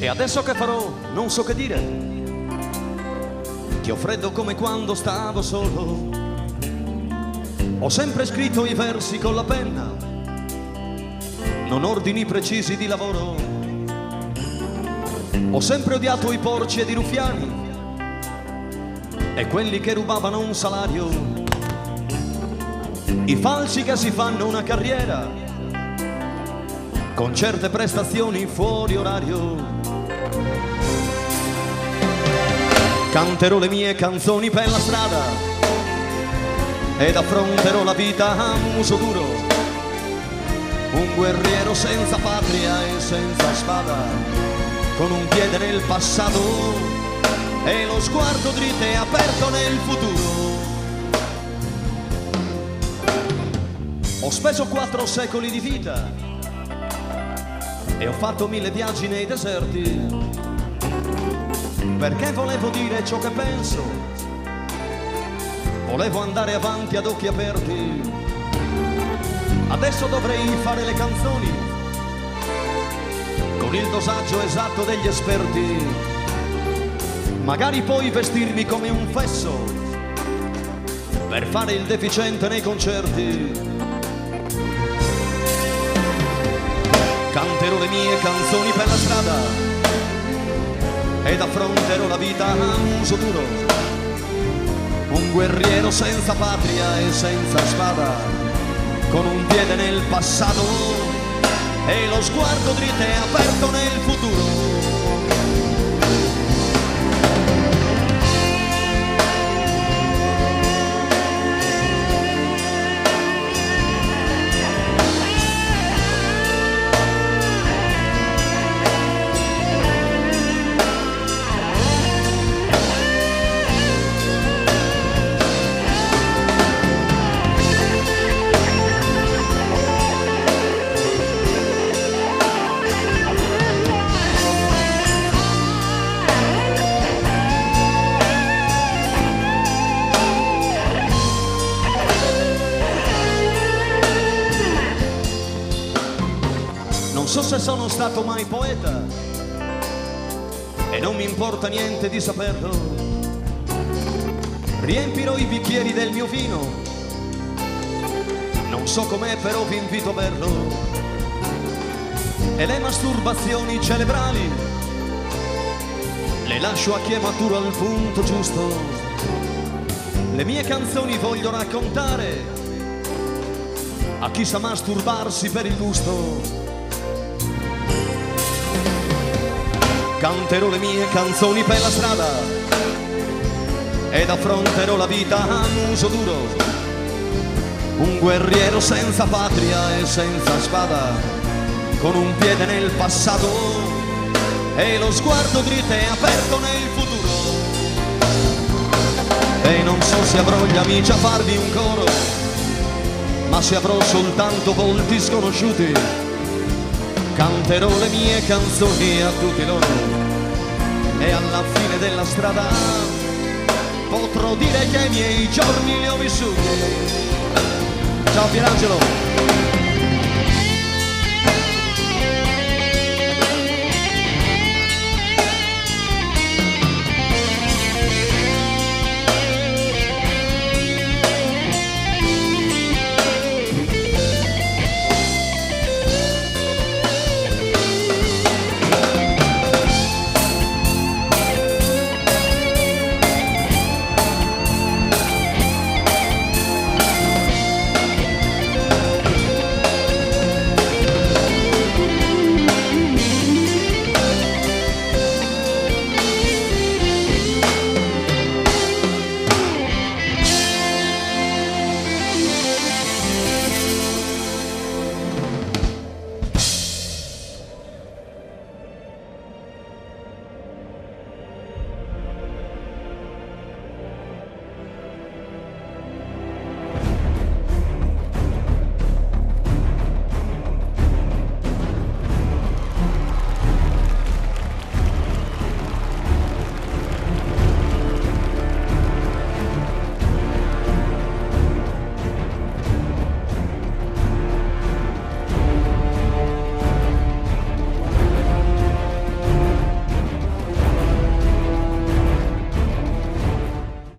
adesso che farò non so che dire, che ho freddo come quando stavo solo. Ho sempre scritto i versi con la penna, non ordini precisi di lavoro. Ho sempre odiato i porci ed i ruffiani e quelli che rubavano un salario, i falsi che si fanno una carriera con certe prestazioni fuori orario. Canterò le mie canzoni per la strada ed affronterò la vita a muso duro, un guerriero senza patria e senza spada, con un piede nel passato e lo sguardo dritto e aperto nel futuro. Ho speso 4 secoli di vita e ho fatto 1000 viaggi nei deserti, perché volevo dire ciò che penso, volevo andare avanti ad occhi aperti. Adesso dovrei fare le canzoni con il dosaggio esatto degli esperti, magari poi vestirmi come un fesso per fare il deficiente nei concerti. Canterò le mie canzoni per la strada ed affronterò la vita a muso duro, un guerriero senza patria e senza spada, con un piede nel passato e lo sguardo dritto e aperto nel futuro. Non so se sono stato mai poeta e non mi importa niente di saperlo. Riempirò i bicchieri del mio vino, non so com'è però vi invito a berlo. E le masturbazioni cerebrali le lascio a chi è maturo al punto giusto. Le mie canzoni voglio raccontare a chi sa masturbarsi per il gusto. Canterò le mie canzoni per la strada ed affronterò la vita a muso duro, un guerriero senza patria e senza spada, con un piede nel passato e lo sguardo dritto e aperto nel futuro. E non so se avrò gli amici a farvi un coro, ma se avrò soltanto volti sconosciuti, canterò le mie canzoni a tutti loro e alla fine della strada potrò dire che i miei giorni li ho vissuti. Ciao Pierangelo!